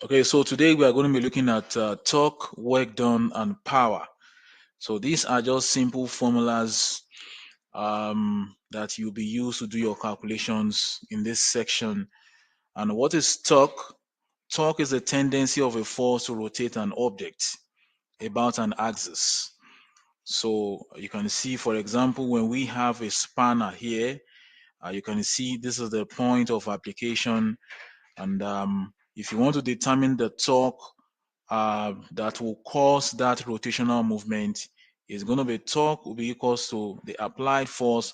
Okay, so today we are going to be looking at torque, work done, and power. So these are just simple formulas that you'll be used to do your calculations in this section. And what is torque? Torque is the tendency of a force to rotate an object about an axis. So you can see, for example, when we have a spanner here, you can see this is the point of application. And if you want to determine the torque that will cause that rotational movement, is going to be torque will be equals to the applied force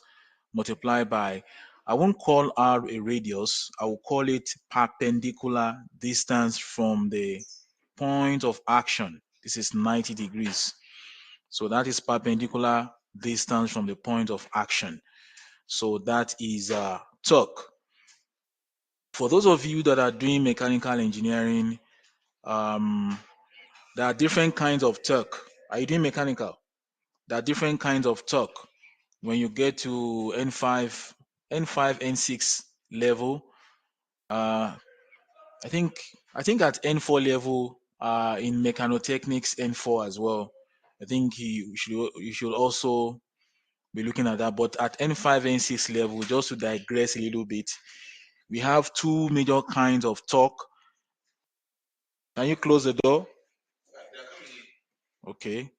multiplied by, I won't call r a radius, I will call it perpendicular distance from the point of action. This is 90 degrees. So that is perpendicular distance from the point of action. So that is torque. For those of you that are doing mechanical engineering, um, there are different kinds of torque. Are you doing mechanical? There are different kinds of torque. When you get to N5, N6 level, uh, I think at N4 level, in mechanotechnics N4 as well. I think you should also be looking at that. But at N5, N6 level, just to digress a little bit, we have two major kinds of torque. Can you close the door? Okay.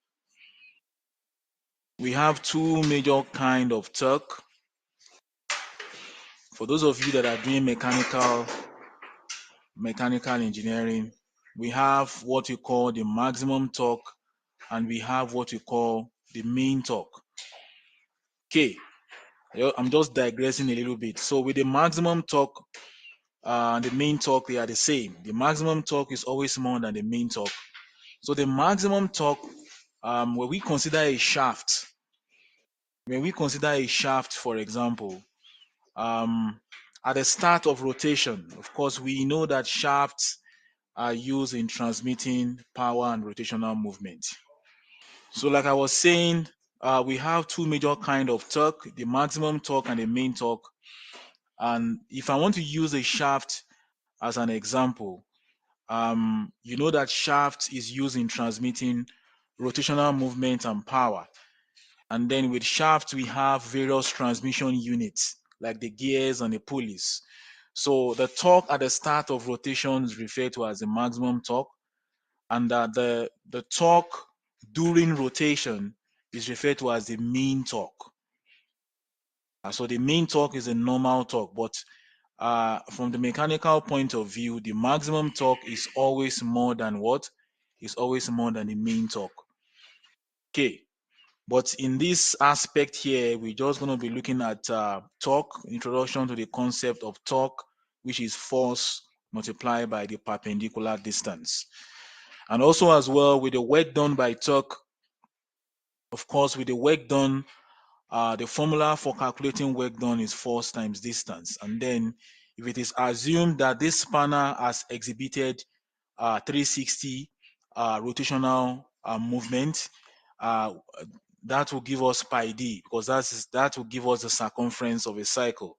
We have two major kind of torque. For those of you that are doing mechanical engineering, we have what we call the maximum torque and we have what we call the mean torque. Okay, I'm just digressing a little bit. So with the maximum torque and the mean torque, they are the same. The maximum torque is always more than the mean torque. So the maximum torque, when we consider a shaft, for example, um, at the start of rotation, of course, we know that shafts are used in transmitting power and rotational movement. So, like I was saying, we have two major kind of torque: the maximum torque and the main torque. And if I want to use a shaft as an example, you know that shaft is used in transmitting rotational movement and power. And then with shaft, we have various transmission units like the gears and the pulleys. So the torque at the start of rotation is referred to as the maximum torque, and the torque during rotation is referred to as the mean torque. So the mean torque is a normal torque, but from the mechanical point of view, the maximum torque is always more than what? Is always more than the mean torque. Okay. But in this aspect here, we're just going to be looking at torque, introduction to the concept of torque, which is force multiplied by the perpendicular distance. And also as well with the work done by torque, of course, with the work done, the formula for calculating work done is force times distance. And then if it is assumed that this spanner has exhibited 360 rotational movement, uh, that will give us pi d, because that will give us the circumference of a cycle.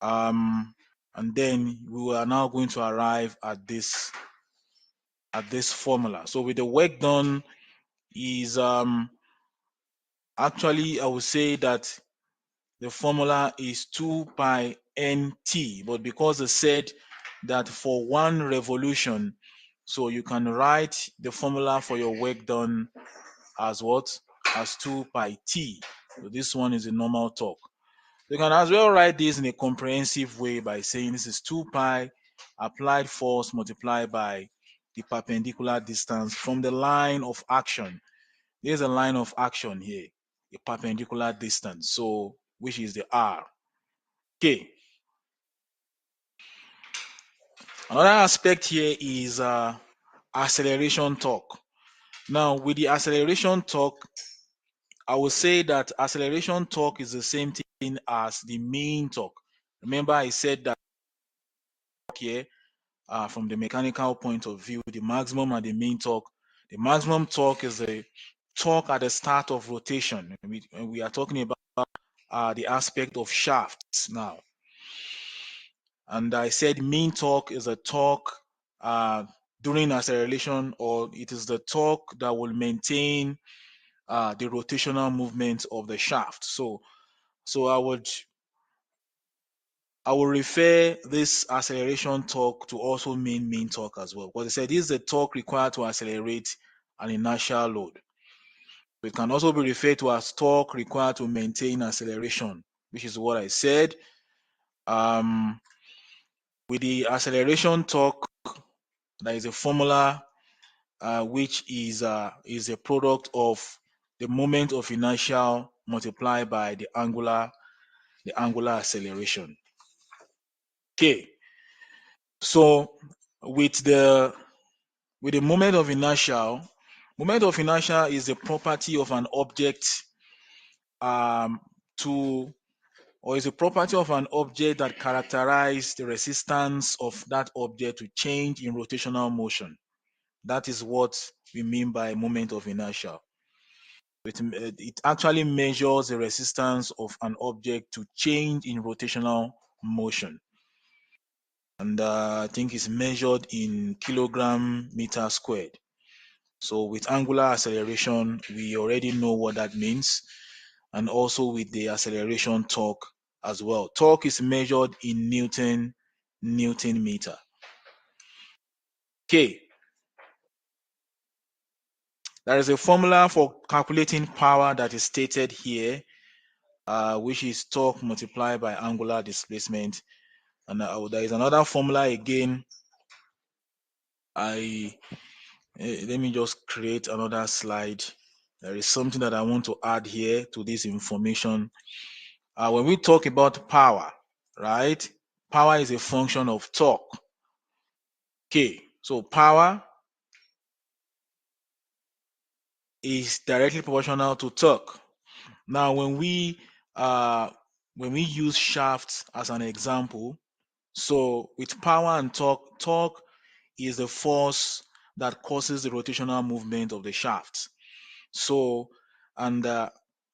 And then we are now going to arrive at this formula. So with the work done is actually, I would say that the formula is 2 pi nt, but because it said that for one revolution, so you can write the formula for your work done as what? As 2 pi t. So this one is a normal torque. You can as well write this in a comprehensive way by saying this is 2 pi applied force multiplied by the perpendicular distance from the line of action. There's a line of action here, a perpendicular distance, so which is the r. Okay. Another aspect here is acceleration torque. Now, with the acceleration torque, I would say that acceleration torque is the same thing as the mean torque. Remember, I said that here, from the mechanical point of view, the maximum and the mean torque. The maximum torque is the torque at the start of rotation. And we are talking about the aspect of shafts now. And I said mean torque is a torque uh, during acceleration, or it is the torque that will maintain the rotational movement of the shaft. So I would refer this acceleration torque to also mean mean torque as well, because they said this is the torque required to accelerate an inertial load. It can also be referred to as torque required to maintain acceleration, which is what I said. Um, with the acceleration torque, there is a formula which is a product of the moment of inertia multiplied by the angular acceleration. Okay, so with the with the moment of inertia is the property of an object um, to or is a property of an object that characterize the resistance of that object to change in rotational motion. That is what we mean by moment of inertia. It actually measures the resistance of an object to change in rotational motion. And I think it's measured in kilogram meter squared. So with angular acceleration, we already know what that means. And also with the acceleration torque as well. Torque is measured in Newton meter. Okay, there is a formula for calculating power that is stated here, which is torque multiplied by angular displacement. And there is another formula again. Let me just create another slide. There is something that I want to add here to this information. When we talk about power, right? Power is a function of torque. Okay, so power is directly proportional to torque. Now, when we use shafts as an example, so with power and torque, torque is the force that causes the rotational movement of the shaft. So, and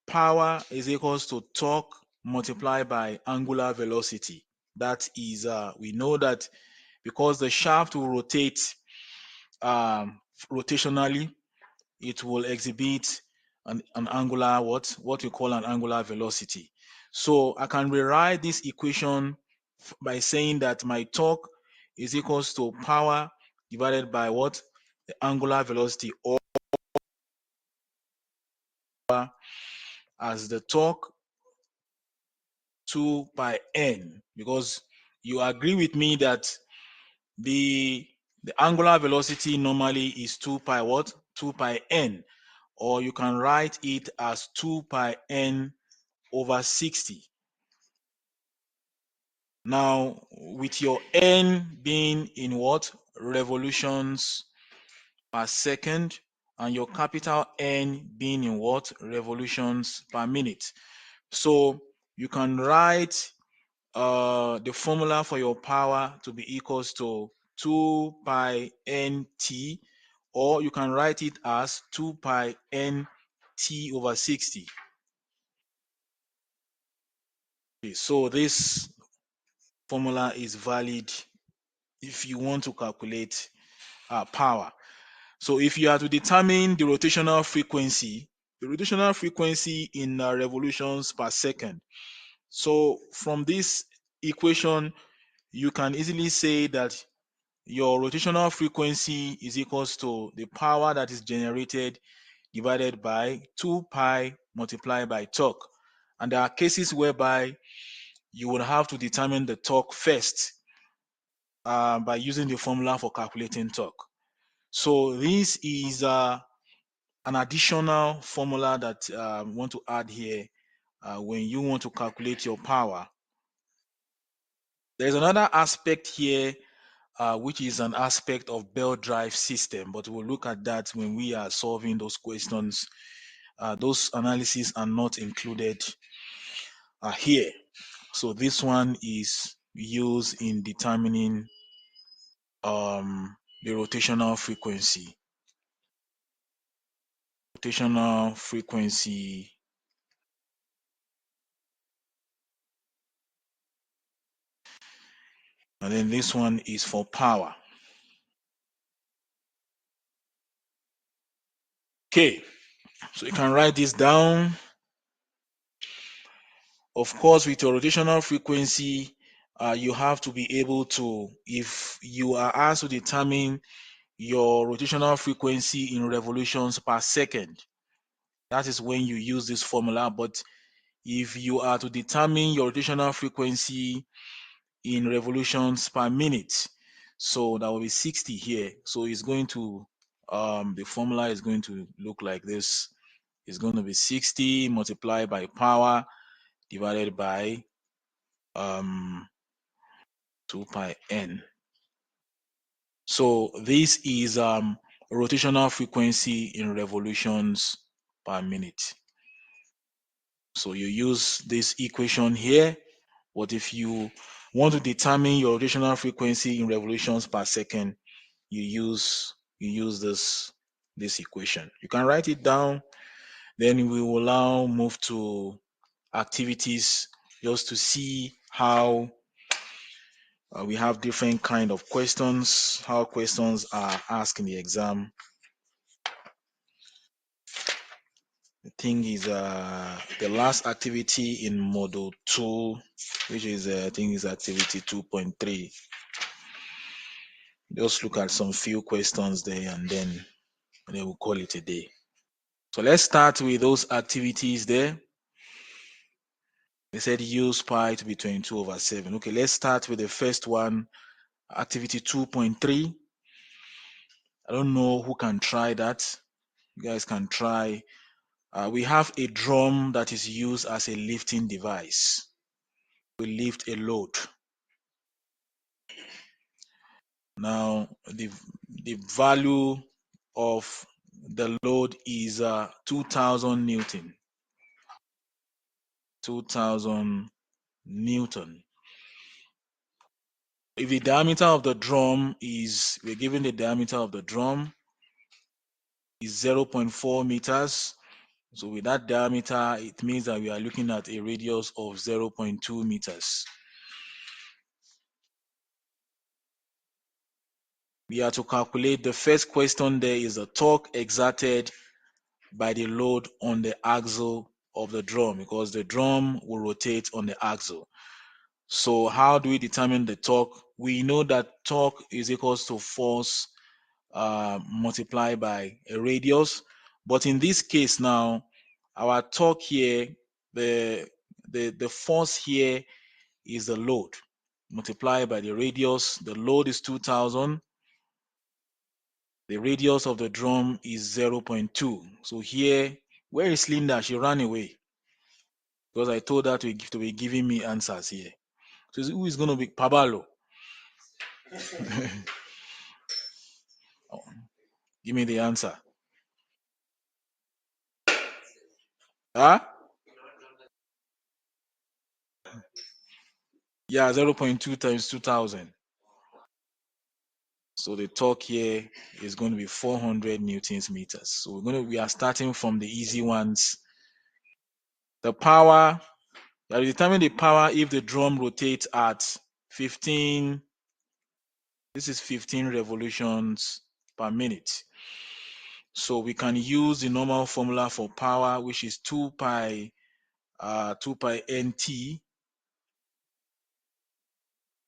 power is equals to torque multiplied by angular velocity. That is, we know that because the shaft will rotate rotationally, it will exhibit an angular what we call an angular velocity. So I can rewrite this equation by saying that my torque is equals to power divided by what? The angular velocity, or as the torque 2 pi n, because you agree with me that the the angular velocity normally is 2 pi what? 2 pi n, or you can write it as 2 pi n over 60. Now, with your n being in what? Revolutions per second, and your capital N being in what? Revolutions per minute. So you can write the formula for your power to be equals to 2 pi nt, or you can write it as 2 pi nt over 60. Okay, so this formula is valid if you want to calculate power. So if you are to determine the rotational frequency in revolutions per second. So from this equation, you can easily say that your rotational frequency is equals to the power that is generated divided by 2 pi multiplied by torque. And there are cases whereby you would have to determine the torque first by using the formula for calculating torque. So this is an additional formula that we want to add here when you want to calculate your power. There's another aspect here, which is an aspect of belt drive system, but we'll look at that when we are solving those questions. Those analyses are not included here. So this one is used in determining the rotational frequency. Rotational frequency. And then this one is for power. Okay, so you can write this down. Of course, with your rotational frequency, you have to be able to, if you are asked to determine your rotational frequency in revolutions per second, that is when you use this formula. But if you are to determine your rotational frequency in revolutions per minute, so that will be 60 here. So it's going to, the formula is going to look like this. It's going to be 60 multiplied by power divided by um, 2 pi n. So this is rotational frequency in revolutions per minute. So you use this equation here, but if you want to determine your rotational frequency in revolutions per second, you use this equation. You can write it down. Then we will now move to activities just to see how we have different kind of questions, how questions are asked in the exam. The thing is the last activity in module 2, which is I think is activity 2.3. Just look at some few questions there and then we'll call it a day. So let's start with those activities there. They said use pi to be 22/7. Okay, let's start with the first one, activity 2.3. I don't know who can try that. You guys can try. We have a drum that is used as a lifting device. We lift a load. Now, the value of the load is 2000 Newton. 2000 Newton. If the diameter of the drum is, we're given the diameter of the drum is 0.4 meters. So with that diameter, it means that we are looking at a radius of 0.2 meters. We are to calculate, the first question there is the torque exerted by the load on the axle of the drum, because the drum will rotate on the axle. So how do we determine the torque? We know that torque is equals to force multiplied by a radius. But in this case now, our torque here, the force here is the load multiplied by the radius. The load is 2000. The radius of the drum is 0.2. So here, where is Linda? She ran away because I told her to be giving me answers here. So who is going to be Pabalo? Give me the answer. Huh? Yeah, 0.2 times 2000. So the torque here is going to be 400 newtons meters. So we are starting from the easy ones. The power, that will determine the power if the drum rotates at 15. This is 15 revolutions per minute. So we can use the normal formula for power, which is 2 pi nt.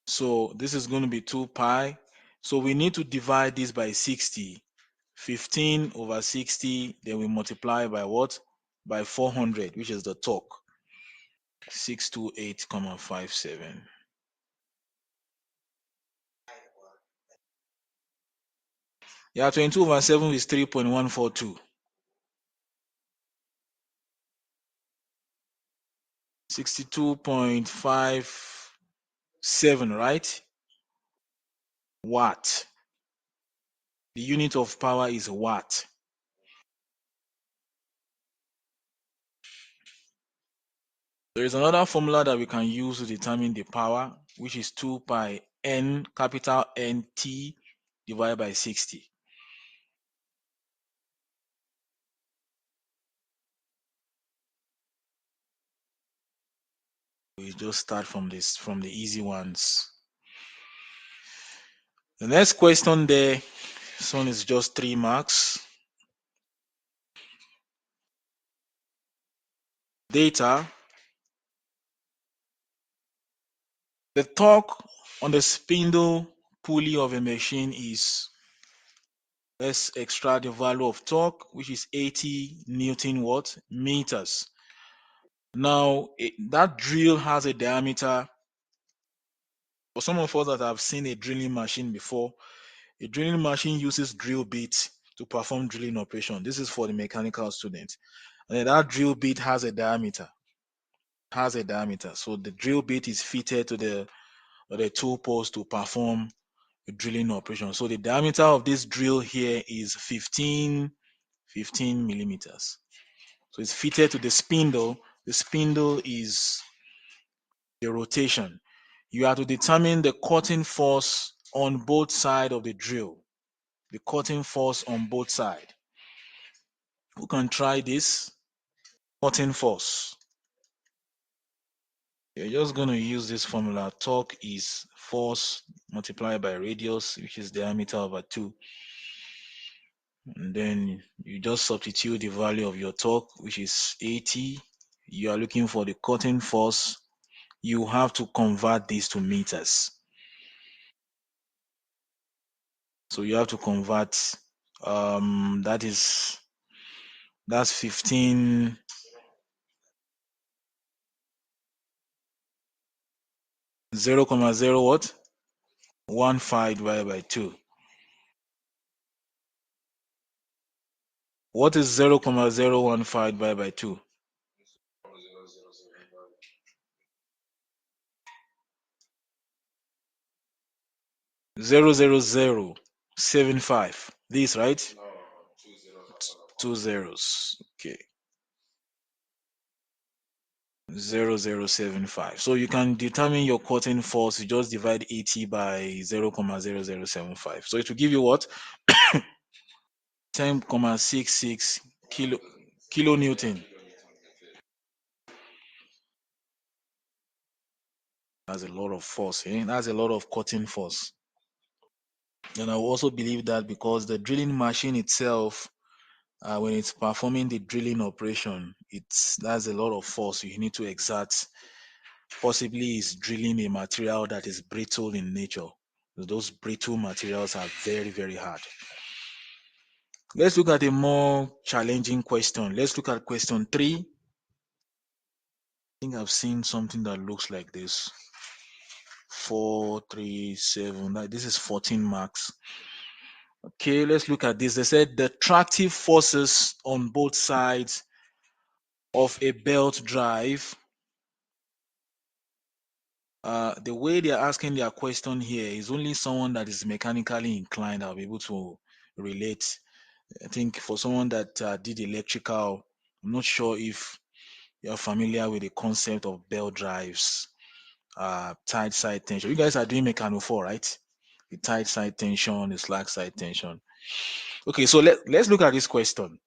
So this is going to be 2 pi. So we need to divide this by 60. 15/60, then we multiply by what? By 400, which is the torque. 628,57. Yeah, 22/7 is 3.142. 62.57, right? Watt. The unit of power is watt. There is another formula that we can use to determine the power, which is 2 pi n, capital NT, divided by 60. We just start from the easy ones. The next question there, this one is just 3 marks. data, the torque on the spindle pulley of a machine is, let's extract the value of torque, which is 80 Newton what? Meters. Now, that drill has a diameter. For some of us that have seen a drilling machine before, a drilling machine uses drill bits to perform drilling operation. This is for the mechanical student. And then that drill bit has a diameter. So the drill bit is fitted to the tool post to perform a drilling operation. So the diameter of this drill here is 15 millimeters. So it's fitted to the spindle. The spindle is the rotation. You have to determine the cutting force on both sides of the drill. The cutting force on both sides. Who can try this? Cutting force. You're just going to use this formula. Torque is force multiplied by radius, which is diameter over 2. And then you just substitute the value of your torque, which is 80. You are looking for the cutting force. You have to convert this to meters. So you have to convert, that's 15, 0.0 what? 15 divided by 2. What is 0.015 divided by 2? 0.00075. This, right? Two zeros. Okay. 0.0075. So you can determine your cutting force. You just divide 80 by 0.0075. So it will give you what? 10.66 kilonewton. That's a lot of force. That's a lot of cutting force. And I also believe that because the drilling machine itself, when it's performing the drilling operation, that's a lot of force you need to exert. Possibly is drilling a material that is brittle in nature. Those brittle materials are very, very hard. Let's look at a more challenging question. Let's look at question 3. I think I've seen something that looks like this. 4, 3, 7. This is 14 marks. Okay, let's look at this. They said the tractive forces on both sides of a belt drive. The way they are asking their question here is only someone that is mechanically inclined that will be able to relate. I think for someone that did electrical, I'm not sure if you're familiar with the concept of belt drives, tight side tension. You guys are doing mechano 4, right? The tight side tension, the slack side tension. Okay, so let's look at this question.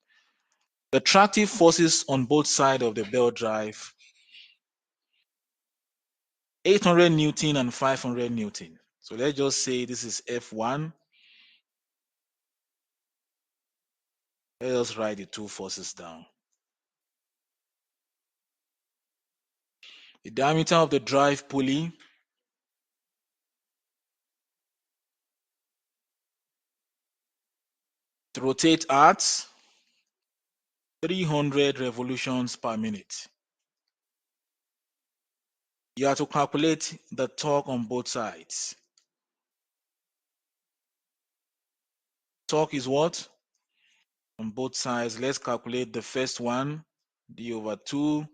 The tractive forces on both sides of the belt drive, 800 Newton and 500 Newton. So let's just say this is F1. Let us write the two forces down. The diameter of the drive pulley, to rotate at 300 revolutions per minute. You have to calculate the torque on both sides. Torque is what? On both sides. Let's calculate the first one, d over 2.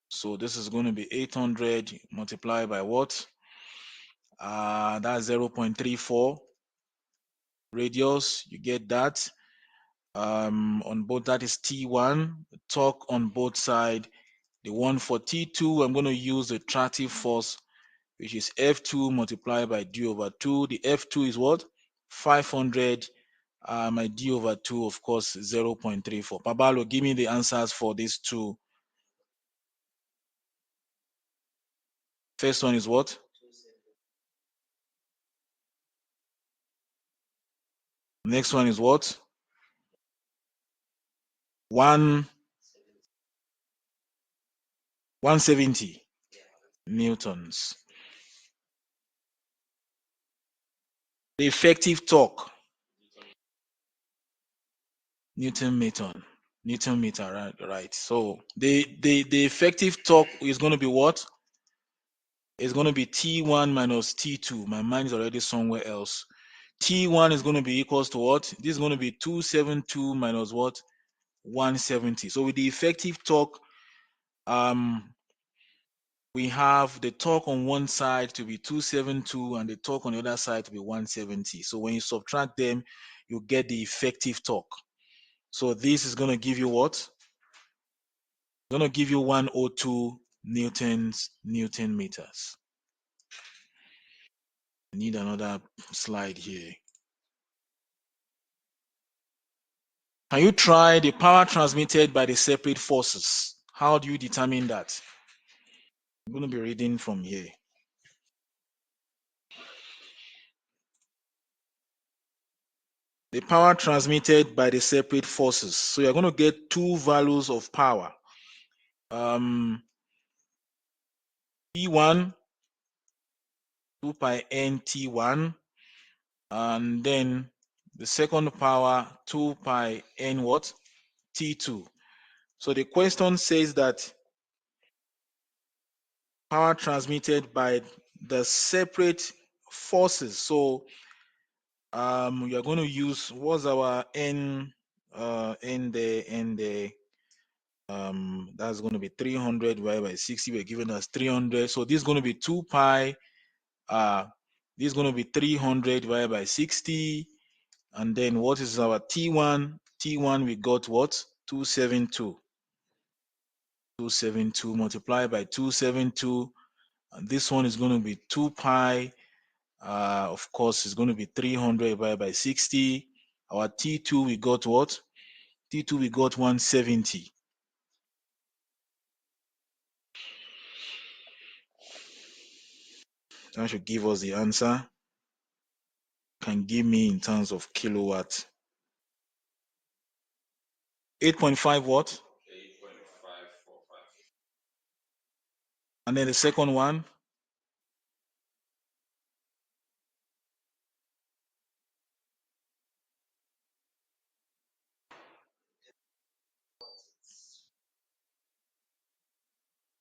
So this is going to be 800 multiplied by what? That's 0.34 radius. You get that. On both, that is T1. Torque on both sides. The one for T2, I'm going to use the tractive force, which is F2 multiplied by d over 2. The F2 is what? 500. My d over 2, of course, 0.34. Pabalo, give me the answers for these two. First one is what? Next one is what? 1. 170 newtons. The effective torque, Newton meter. Newton meter, right? Right. So the effective torque is going to be what? It's going to be T1 minus T2. My mind is already somewhere else. T1 is going to be equals to what? This is going to be 272 minus what? 170. So with the effective torque, um, we have the torque on one side to be 272 and the torque on the other side to be 170. So when you subtract them, you get the effective torque. So this is going to give you what? It's going to give you 102 Newton meters. I need another slide here. Can you try the power transmitted by the separate forces? How do you determine that? I'm going to be reading from here. The power transmitted by the separate forces. So you're going to get two values of power. T1, 2 pi n T1, and then the second power, 2 pi n what? T2. So the question says that power transmitted by the separate forces. So you're going to use, what's our n there, that's going to be 300 divided by 60. We're given us 300. So this is going to be 2 pi. This is going to be 300 divided by 60. And then what is our T1? T1, we got what? 272. 272 multiplied by 272. And this one is going to be 2 pi. Of course, it's going to be 300 divided by 60. Our T2, we got what? T2, we got 170. That should give us the answer. Can give me in terms of kilowatt. 8.5 what? 8.545. And then the second one?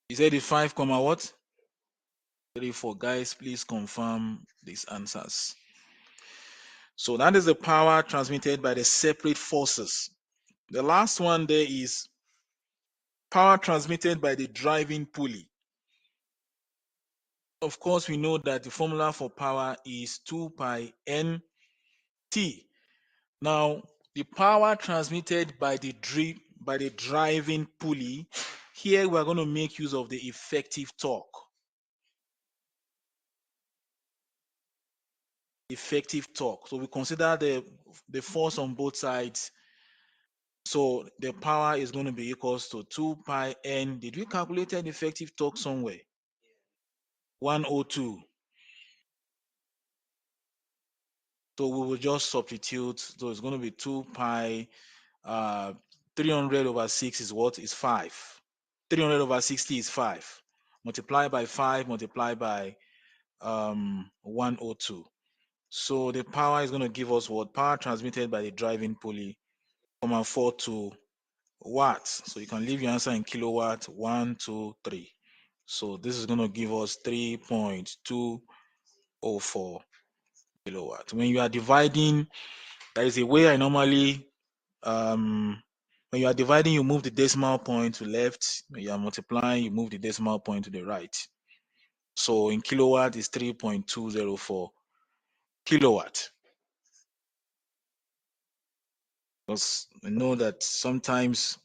You said it's 5 comma what? 34. Guys, please confirm these answers. So that is the power transmitted by the separate forces. The last one there is power transmitted by the driving pulley. Of course, we know that the formula for power is 2 pi n t. Now, the power transmitted by the driving pulley, here we're going to make use of the effective torque. Effective torque. So we consider the force on both sides. So the power is going to be equals to 2 pi n. Did we calculate the effective torque somewhere? 102. So we will just substitute. So it's going to be 2 pi 300 over 6 is what? Is 5. 300 over 60 is 5. Multiply by 5, multiply by 102. So the power is going to give us what? Power transmitted by the driving pulley, 42 watts. So you can leave your answer in kilowatt, 1, 2, 3. So this is going to give us 3.204 kilowatt. When you are dividing, there is a way I normally when you are dividing, you move the decimal point to left. When you are multiplying, you move the decimal point to the right. So in kilowatt is 3.204 kilowatt. Because I know that sometimes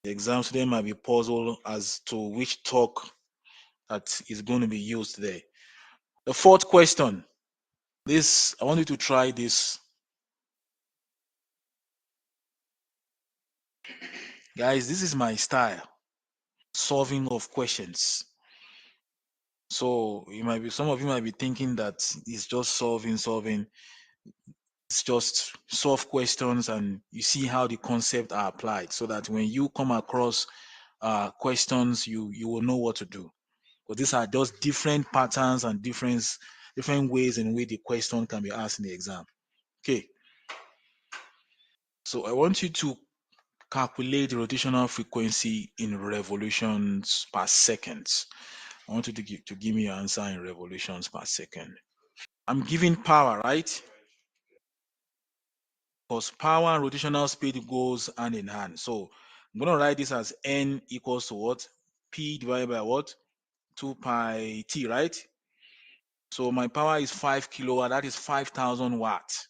the exam student might be puzzled as to which torque that is going to be used there. The fourth question. This, I want you to try this. Guys, this is my style, solving of questions. So you might be, some of you might be thinking that it's just solving. It's just solve questions and you see how the concepts are applied so that when you come across questions, you will know what to do. But these are just different patterns and different ways in which the question can be asked in the exam. Okay, so I want you to calculate the rotational frequency in revolutions per second. I want you to give me your answer in revolutions per second. I'm giving power, right? Because power and rotational speed goes hand in hand. So I'm going to write this as N equals to what? P divided by what? 2 pi T, right? So my power is 5 kilowatt. That is 5,000 watts.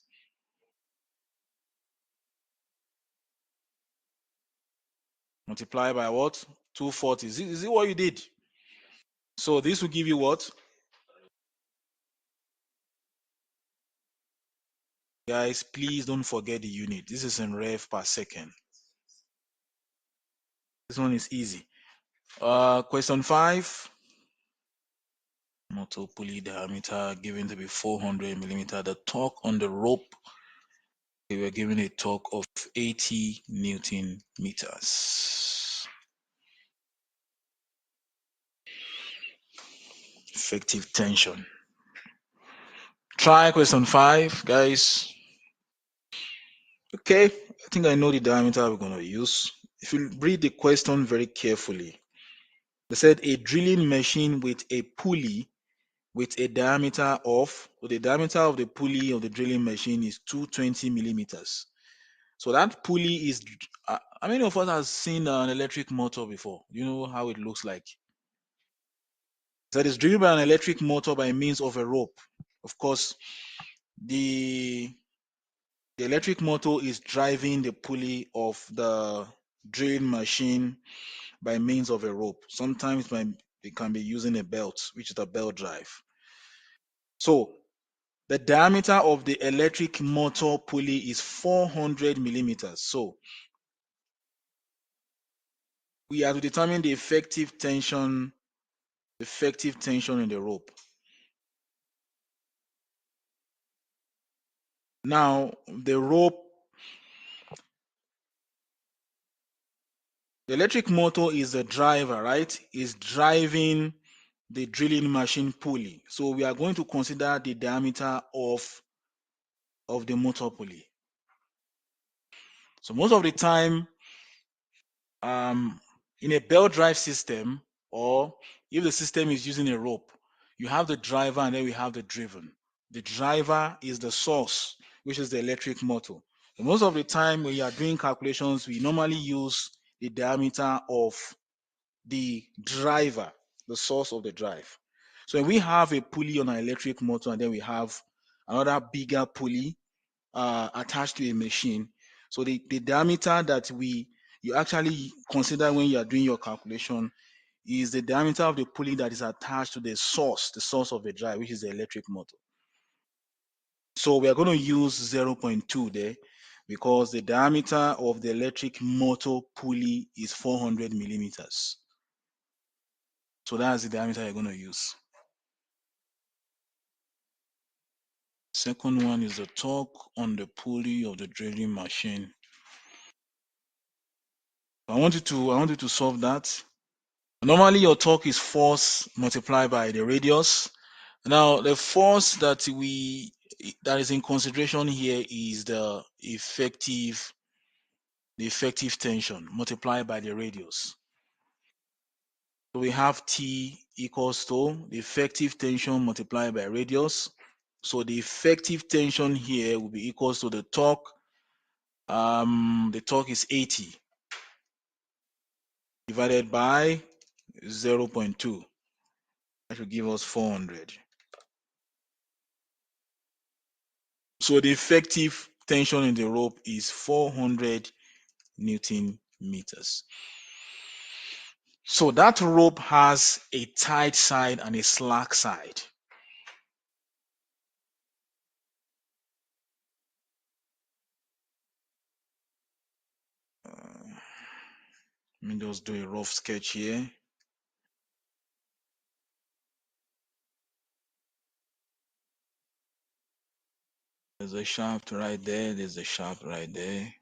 Multiply by what? 240. Is it what you did? So this will give you what? Guys, please don't forget the unit. This is in rev per second. This one is easy. Question 5. Motor pulley diameter given to be 400 millimeter. The torque on the rope, we were given a torque of 80 Newton meters. Effective tension. Try question 5, guys. Okay, I think I know the diameter we're going to use. If you read the question very carefully, they said a drilling machine with a pulley with a diameter of, so the diameter of the pulley of the drilling machine is 220 millimeters. So that pulley is, how many of us have seen an electric motor before? You know how it looks like? So it's driven by an electric motor by means of a rope. Of course, the electric motor is driving the pulley of the drilling machine by means of a rope. Sometimes it can be using a belt, which is a belt drive. So the diameter of the electric motor pulley is 400 millimeters. So we are to determine the effective tension in the rope. Now, the electric motor is the driver, right? Is driving the drilling machine pulley. So we are going to consider the diameter of the motor pulley. So most of the time, in a belt drive system, or if the system is using a rope, you have the driver and then we have the driven. The driver is the source, which is the electric motor. So most of the time when you are doing calculations, we normally use the diameter of the driver, the source of the drive. So when we have a pulley on an electric motor and then we have another bigger pulley attached to a machine, so the diameter that you actually consider when you are doing your calculation is the diameter of the pulley that is attached to the source of the drive, which is the electric motor. So we are going to use 0.2 there because the diameter of the electric motor pulley is 400 millimeters. So that's the diameter you're going to use. Second one is the torque on the pulley of the drilling machine. I want you to solve that. Normally your torque is force multiplied by the radius. Now the force that is in consideration here is the effective tension multiplied by the radius. So we have T equals to the effective tension multiplied by radius. So the effective tension here will be equals to the torque. The torque is 80 divided by 0.2. That should give us 400. So the effective tension in the rope is 400 Newton meters. So that rope has a tight side and a slack side. Let me just do a rough sketch here. There's a shaft right there. There's a shaft right there.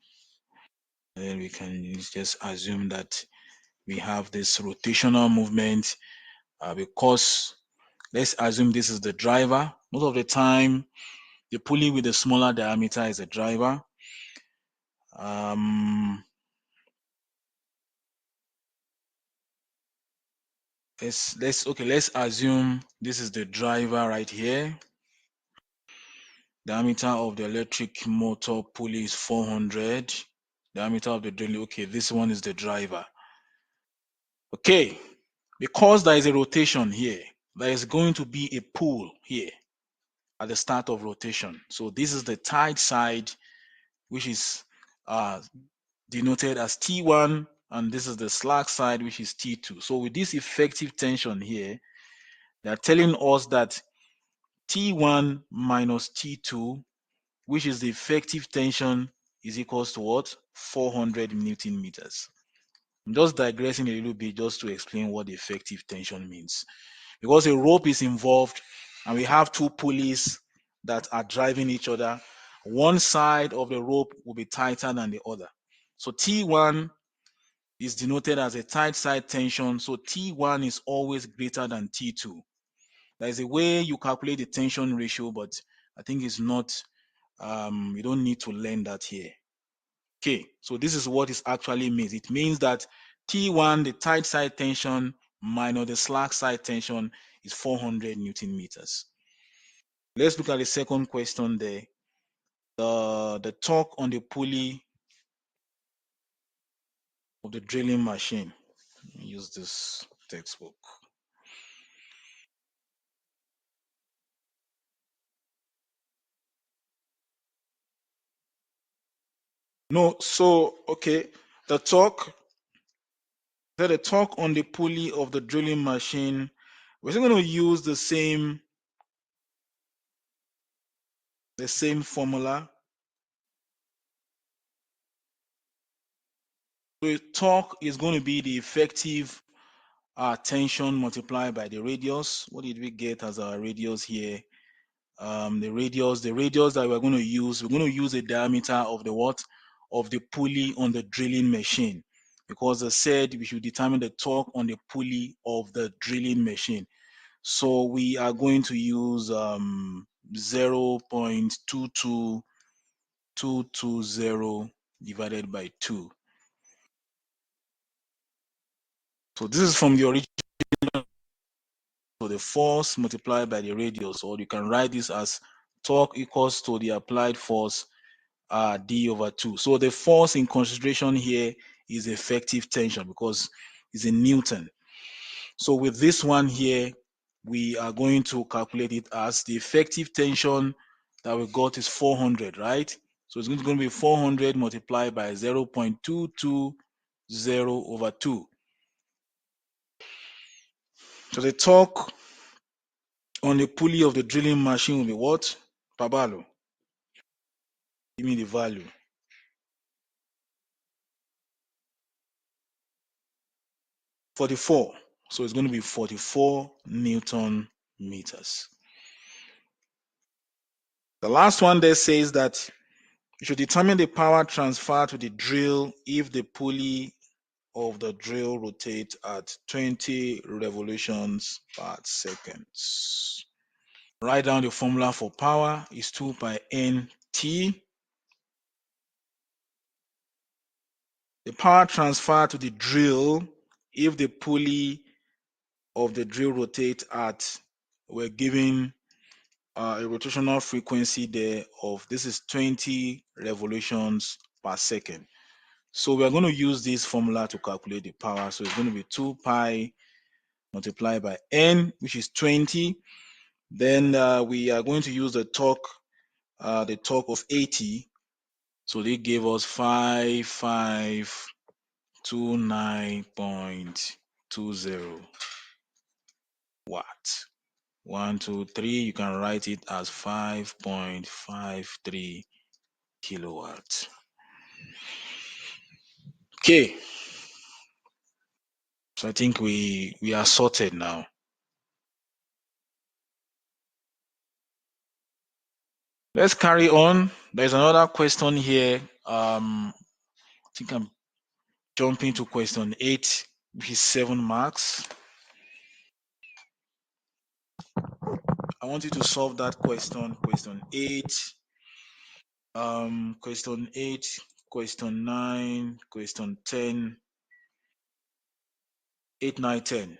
And then we can just assume that we have this rotational movement because let's assume this is the driver. Most of the time, the pulley with the smaller diameter is the driver. Um, let's assume this is the driver right here. Diameter of the electric motor pulley is 400. Diameter of the drill. Okay, this one is the driver. Okay, because there is a rotation here, there is going to be a pull here at the start of rotation. So this is the tight side, which is denoted as T1, and this is the slack side, which is T2. So with this effective tension here, they are telling us that T1 minus T2, which is the effective tension, is equals to what? 400 Newton meters. I'm just digressing a little bit just to explain what the effective tension means. Because a rope is involved and we have two pulleys that are driving each other, one side of the rope will be tighter than the other. So T1 is denoted as a tight side tension. So T1 is always greater than T2. There is a way you calculate the tension ratio, but I think it's not, you don't need to learn that here. Okay, so this is what it actually means. It means that T1, the tight side tension, minus the slack side tension is 400 Newton meters. Let's look at the second question there. The torque on the pulley of the drilling machine. Let me use this textbook. No, so okay, the torque, the torque on the pulley of the drilling machine, we're still going to use the same formula. So torque is going to be the effective tension multiplied by the radius. What did we get as our radius here? The radius that we're going to use, the diameter of the what? Of the pulley on the drilling machine. Because I said we should determine the torque on the pulley of the drilling machine. So we are going to use 0.22220 divided by 2. So this is from the original. So the force multiplied by the radius, or you can write this as torque equals to the applied force D over 2. So the force in consideration here is effective tension because it's in Newton. So with this one here, we are going to calculate it as the effective tension that we got is 400, right? So it's going to be 400 multiplied by 0.220 over 2. So the torque on the pulley of the drilling machine will be what? Pabalo, give me the value. 44. So it's going to be 44 Newton meters. The last one there says that you should determine the power transfer to the drill if the pulley of the drill rotates at 20 revolutions per second. Write down the formula for power is 2 pi nt. The power transfer to the drill if the pulley of the drill rotates at, we're given a rotational frequency there of, this is 20 revolutions per second. So we are going to use this formula to calculate the power. So it's going to be 2 pi multiplied by n, which is 20. Then we are going to use the torque of 80. So they gave us 5529.20 watts. 1, 2, 3, you can write it as 5.53 kilowatts. Okay, so I think we are sorted now. Let's carry on. There's another question here. I think I'm jumping to question 8. which is 7 marks. I want you to solve that question, question 8, question 8, question 9, question 10, 8, 9, 10.